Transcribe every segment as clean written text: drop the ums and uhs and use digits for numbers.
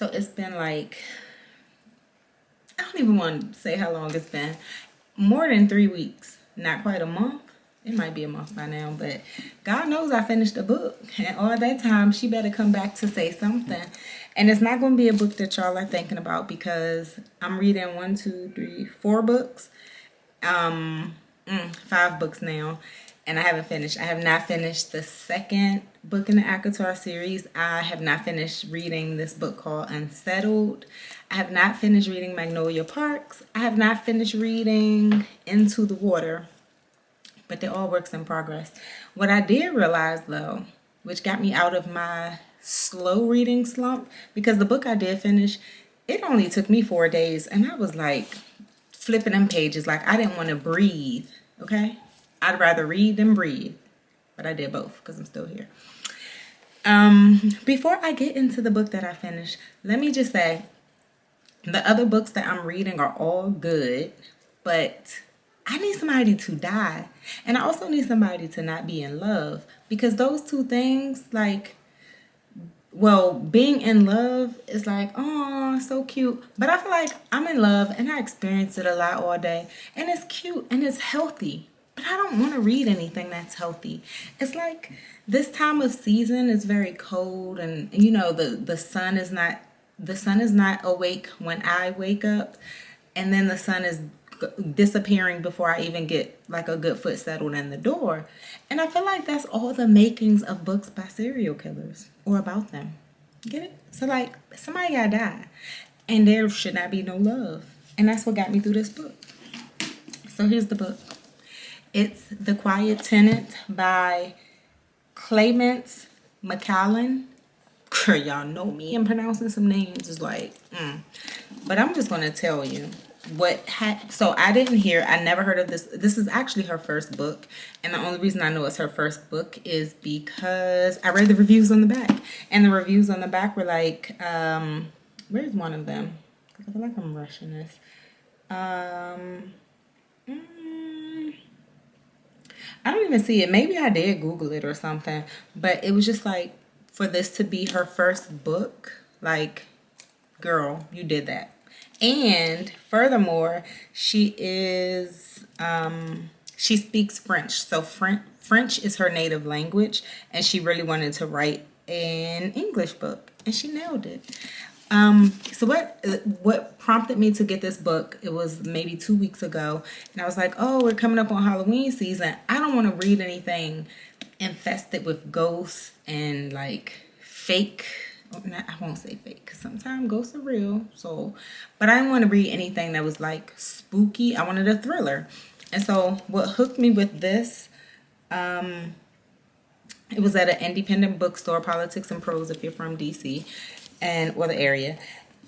So it's been like, I don't even want to say how long it's been. More than 3 weeks. Not quite a month. It might be a month by now, but God knows I finished a book. And all that time, she better come back to say something. And it's not going to be a book that y'all are thinking about because I'm reading 1, 2, 3, 4 books. 5 books now. And I haven't finished. I have not finished the second book in the ACOTAR series. I have not finished reading this book called Unsettled. I have not finished reading Magnolia Parks. I have not finished reading Into the Water. But they're all works in progress. What I did realize, though, which got me out of my slow reading slump, because the book I did finish, it only took me 4 days. And I was like flipping them pages like I didn't want to breathe, okay? I'd rather read than breathe. But I did both because I'm still here. Before I get into the book that I finished, let me just say, the other books that I'm reading are all good, but I need somebody to die. And I also need somebody to not be in love. Because those two things, like, well, being in love is like, oh, so cute. But I feel like I'm in love and I experience it a lot all day. And it's cute and it's healthy. But I don't want to read anything that's healthy. It's like this time of season is very cold and you know the sun is not awake when I wake up, and then the sun is disappearing before I even get like a good foot settled in the door. And I feel like that's all the makings of books by serial killers or about them. Get it? So like somebody gotta die and there should not be no love. And that's what got me through this book. So here's the book. It's The Quiet Tenant by Clements McCallan. Girl, y'all know me and pronouncing some names is like, But I'm just going to tell you so I never heard of this. This is actually her first book. And the only reason I know it's her first book is because I read the reviews on the back. And the reviews on the back were like, where's one of them? I feel like I'm rushing this. I don't even see it. Maybe I did Google it or something. But it was just like, for this to be her first book, like, girl, you did that. And furthermore, she speaks French. So French is her native language. And she really wanted to write an English book. And she nailed it. So what prompted me to get this book, it was maybe 2 weeks ago. And I was like, oh, we're coming up on Halloween season. I don't want to read anything infested with ghosts and like fake. I won't say fake because sometimes ghosts are real. But I didn't want to read anything that was like spooky. I wanted a thriller. And so what hooked me with this, it was at an independent bookstore, Politics and Prose, if you're from DC or the area.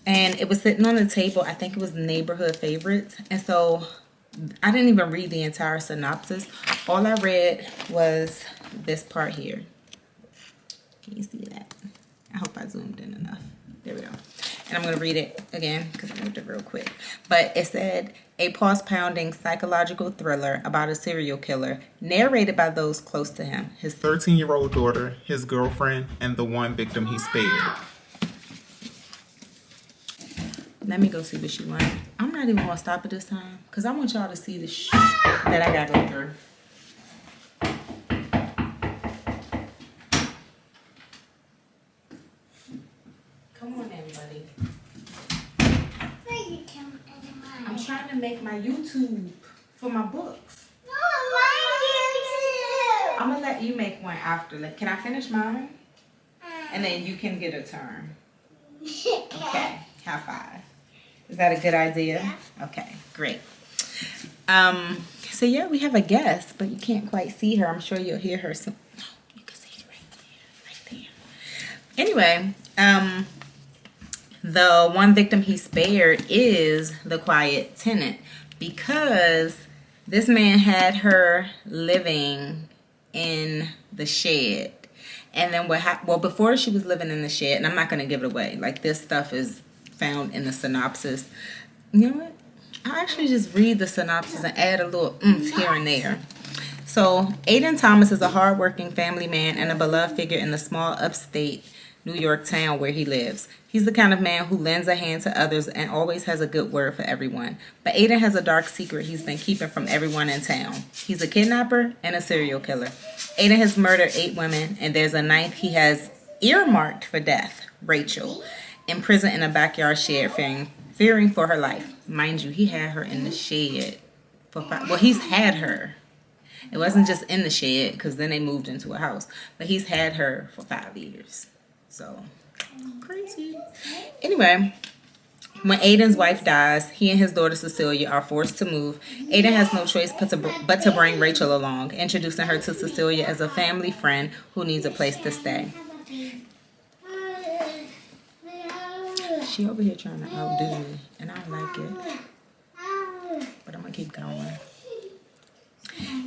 And it was sitting on the table. I think it was Neighborhood Favorites. And so I didn't even read the entire synopsis. All I read was this part here. Can you see that? I hope I zoomed in enough. There we go. And I'm going to read it again because I moved it real quick. But it said, a pulse-pounding psychological thriller about a serial killer narrated by those close to him. His 13-year-old daughter, his girlfriend, and the one victim he spared. Let me go see what she wants. I'm not even going to stop it this time because I want y'all to see the that I got to go through. Come on, everybody. I'm trying to make my YouTube for my books. No, my YouTube. I'm going to let you make one after. Can I finish mine? And then you can get a turn. Okay. High five. Is that a good idea? Yeah. Okay, great. So yeah, we have a guest, but you can't quite see her. I'm sure you'll hear her soon. No, you can see it right there. Anyway, the one victim he spared is the quiet tenant because this man had her living in the shed. And then before she was living in the shed, and I'm not going to give it away. Like, this stuff is found in the synopsis. You know what? I'll actually just read the synopsis and add a little oomph here and there. So, Aiden Thomas is a hardworking family man and a beloved figure in the small upstate New York town where he lives. He's the kind of man who lends a hand to others and always has a good word for everyone. But Aiden has a dark secret he's been keeping from everyone in town. He's a kidnapper and a serial killer. Aiden has murdered 8 women, and there's a ninth he has earmarked for death, Rachel, imprisoned in a backyard shed, fearing for her life. Mind you, he had her in the shed for 5. Well, he's had her. It wasn't just in the shed, because then they moved into a house. But he's had her for 5 years. So, crazy. Anyway, when Aiden's wife dies, he and his daughter Cecilia are forced to move. Aiden has no choice but to bring Rachel along, introducing her to Cecilia as a family friend who needs a place to stay. She over here trying to outdo me, and I don't like it. But I'm going to keep going.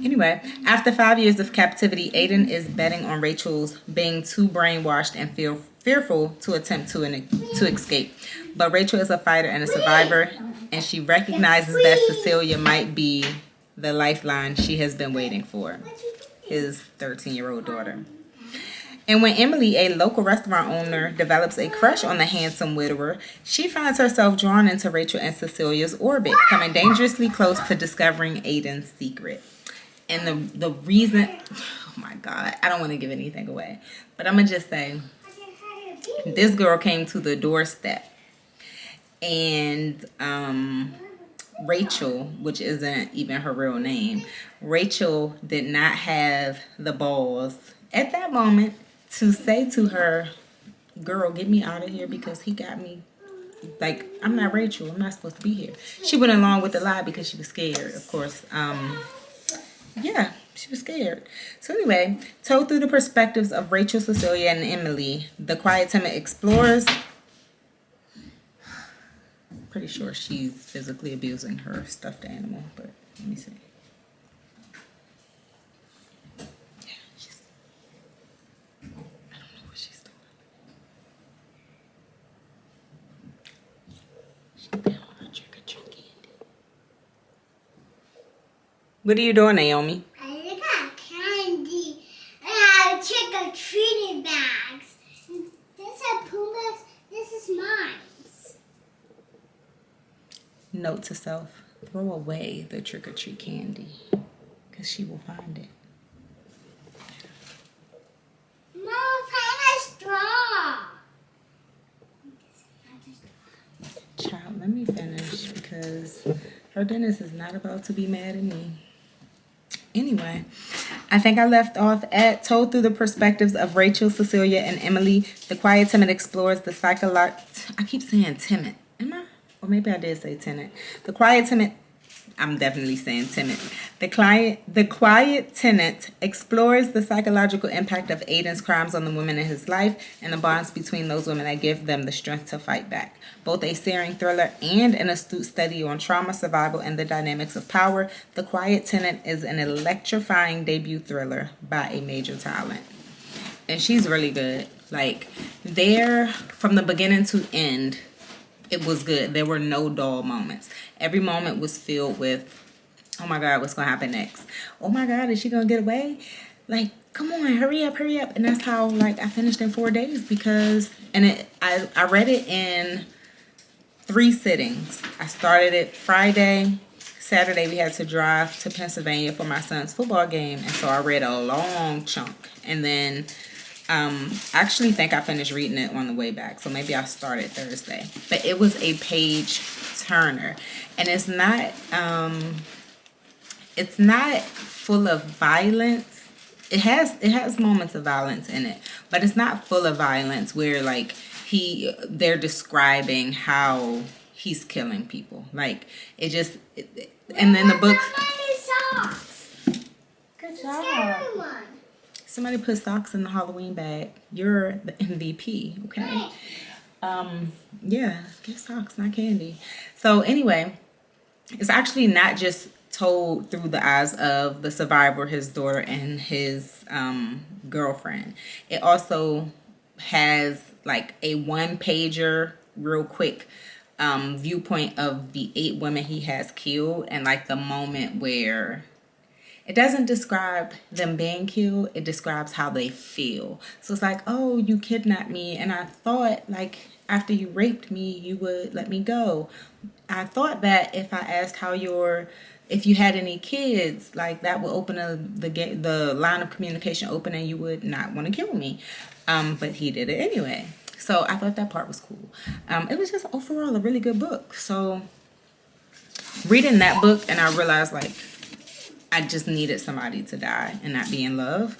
Anyway, after 5 years of captivity, Aiden is betting on Rachel's being too brainwashed and fearful to attempt to escape. But Rachel is a fighter and a survivor, and she recognizes that Cecilia might be the lifeline she has been waiting for, his 13-year-old daughter. And when Emily, a local restaurant owner, develops a crush on the handsome widower, she finds herself drawn into Rachel and Cecilia's orbit, coming dangerously close to discovering Aiden's secret. And the reason, oh my God, I don't want to give anything away, but I'm going to just say, this girl came to the doorstep, and Rachel, which isn't even her real name, Rachel did not have the balls at that moment to say to her, girl, get me out of here because he got me. Like, I'm not Rachel. I'm not supposed to be here. She went along with the lie because she was scared, of course. Yeah, she was scared. So anyway, told through the perspectives of Rachel, Cecilia, and Emily, the Quiet Tenant explores. Pretty sure she's physically abusing her stuffed animal, but let me see. What are you doing, Naomi? I got candy. I have trick-or-treating bags. This is Puma's. This is mine. Note to self, throw away the trick-or-treat candy, because she will find it. No, find a straw. Child, let me finish, because her dentist is not about to be mad at me. Anyway, I think I left off at told through the perspectives of Rachel, Cecilia, and Emily. The Quiet Tenant explores the I keep saying timid. Am I? Or maybe I did say tenant. The Quiet Tenant. I'm definitely saying timid. The Quiet Tenant explores the psychological impact of Aiden's crimes on the women in his life and the bonds between those women that give them the strength to fight back. Both a searing thriller and an astute study on trauma, survival, and the dynamics of power, The Quiet Tenant is an electrifying debut thriller by a major talent. And she's really good. Like, from the beginning to end, it was good. There were no dull moments. Every moment was filled with, oh my God, what's going to happen next? Oh my God, is she going to get away? Like, come on, hurry up. And that's how, like, I finished in 4 days because, I read it in 3 sittings. I started it Friday. Saturday, we had to drive to Pennsylvania for my son's football game. And so I read a long chunk. And then I actually think I finished reading it on the way back. So maybe I started Thursday. But it was a page turner. And it's not full of violence. It has moments of violence in it. But it's not full of violence where like they're describing how he's killing people. Like it just and then the book. Good job. Somebody put socks in the Halloween bag. You're the MVP, okay? Yeah, give socks, not candy. So anyway, it's actually not just told through the eyes of the survivor, his daughter, and his girlfriend. It also has like a 1-pager, real quick viewpoint of the 8 women he has killed, and like the moment where it doesn't describe them being killed. It describes how they feel. So it's like, oh, you kidnapped me, and I thought like after you raped me, you would let me go. I thought that if I asked if you had any kids, like that would open the line of communication open, and you would not want to kill me. But he did it anyway. So I thought that part was cool. It was just overall a really good book. So reading that book, and I realized like I just needed somebody to die and not be in love.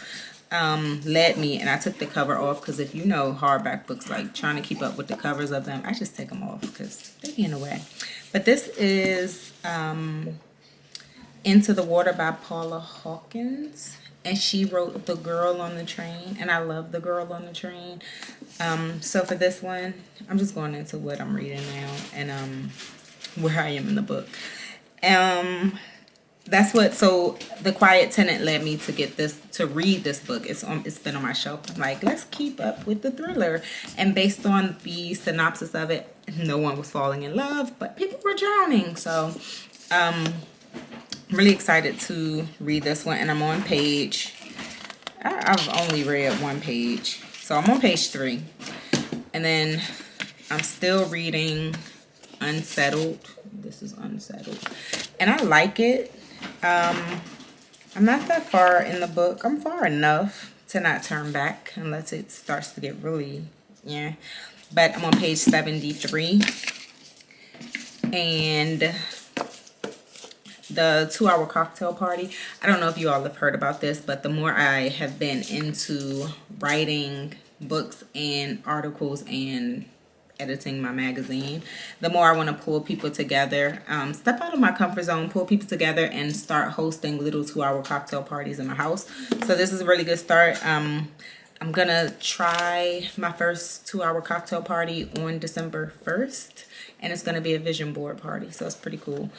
Led me, and I took the cover off because if you know hardback books, like trying to keep up with the covers of them, I just take them off because they get in the way. But this is Into the Water by Paula Hawkins, and she wrote The Girl on the Train, and I love The Girl on the Train. So for this one, I'm just going into what I'm reading now and where I am in the book. So the Quiet Tenant led me to read this book. It's been on my shelf. I'm like, let's keep up with the thriller. And based on the synopsis of it, no one was falling in love, but people were drowning. So I'm really excited to read this one. And I'm on I've only read one page. So I'm on page 3. And then I'm still reading Unsettled. This is Unsettled. And I like it. I'm not that far in the book. I'm far enough to not turn back unless it starts to get really, yeah. But I'm on page 73. And the 2-hour cocktail party. I don't know if you all have heard about this, but the more I have been into writing books and articles and editing my magazine, the more I want to pull people together, step out of my comfort zone, pull people together, and start hosting little 2-hour cocktail parties in my house. So this is a really good start. I'm gonna try my first 2-hour cocktail party on December 1st, and it's gonna be a vision board party, so it's pretty cool.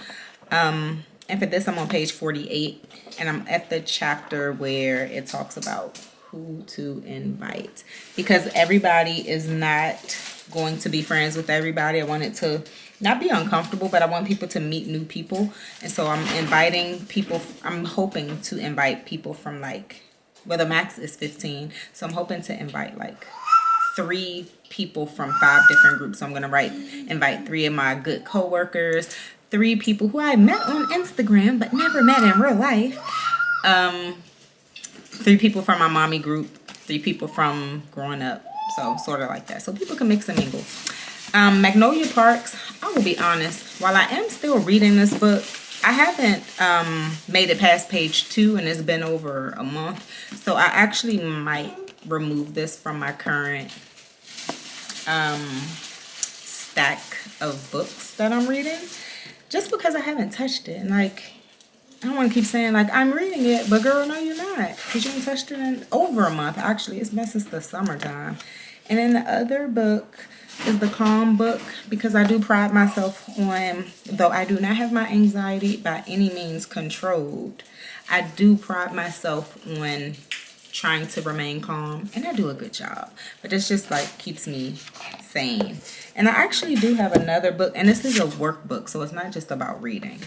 And for this, I'm on page 48, and I'm at the chapter where it talks about who to invite, because everybody is not going to be friends with everybody. I want it to not be uncomfortable, but I want people to meet new people. And so I'm inviting people. I'm hoping to invite people from the max is 15. So I'm hoping to invite 3 people from 5 different groups. So I'm going to invite 3 of my good coworkers, 3 people who I met on Instagram, but never met in real life. 3 people from my mommy group, 3 people from growing up. So sort of like that. So people can mix and mingle. Magnolia Parks, I will be honest, while I am still reading this book, I haven't made it past page 2, and it's been over a month. So I actually might remove this from my current stack of books that I'm reading, just because I haven't touched it. And I don't want to keep saying I'm reading it, but girl, no, you're not, because you haven't touched it in over a month. Actually, it's been since the summertime. And then the other book is the Calm book, because I do pride myself on, though I do not have my anxiety by any means controlled, I do pride myself on trying to remain calm, and I do a good job. But it's just keeps me sane. And I actually do have another book, and this is a workbook, so it's not just about reading.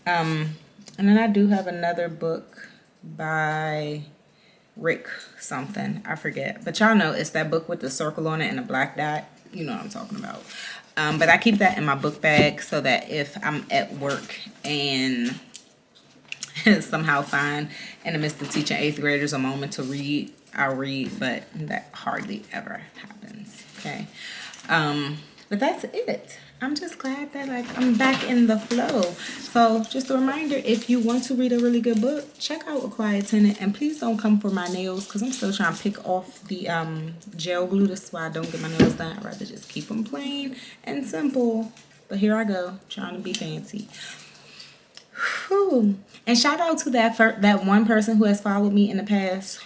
And then I do have another book by Rick something. I forget. But y'all know it's that book with the circle on it and a black dot. You know what I'm talking about. But I keep that in my book bag so that if I'm at work and somehow find in the midst of teaching 8th graders a moment to read, I'll read. But that hardly ever happens. Okay. But that's it. I'm just glad that I'm back in the flow. So just a reminder, if you want to read a really good book, check out A Quiet Tenant, and please don't come for my nails, because I'm still trying to pick off the gel glue. That's why I don't get my nails done. I'd rather just keep them plain and simple. But here I go, trying to be fancy. Whew. And shout out to that one person who has followed me in the past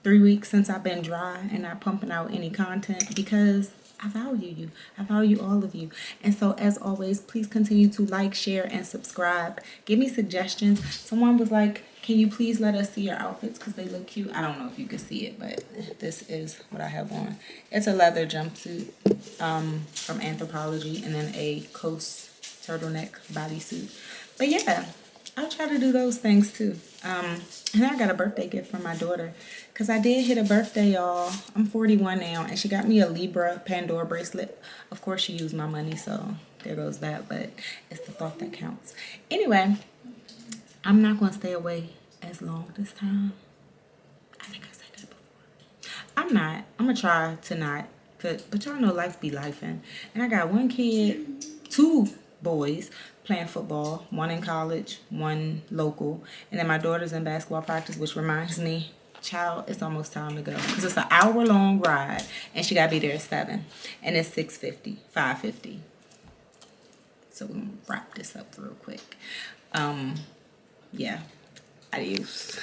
3 weeks since I've been dry and not pumping out any content, because I value you. I value all of you. And so, as always, please continue to like, share, and subscribe. Give me suggestions. Someone was like, can you please let us see your outfits because they look cute? I don't know if you can see it, but this is what I have on. It's a leather jumpsuit from Anthropologie, and then a Coast turtleneck bodysuit. But yeah, I'll try to do those things too. And I got a birthday gift from my daughter because I did hit a birthday, y'all. I'm 41 now, and she got me a Libra Pandora bracelet. Of course, she used my money, so there goes that, but it's the thought that counts. Anyway, I'm not going to stay away as long this time. I think I said that before. I'm not. I'm going to try to not. But y'all know life be lifing. And I got one kid, two boys playing football, one in college, one local. And then my daughter's in basketball practice, which reminds me, child, it's almost time to go. Because it's an hour-long ride. And she got to be there at 7. And it's 6:50, 5:50. So we're going to wrap this up real quick. Yeah. Adios.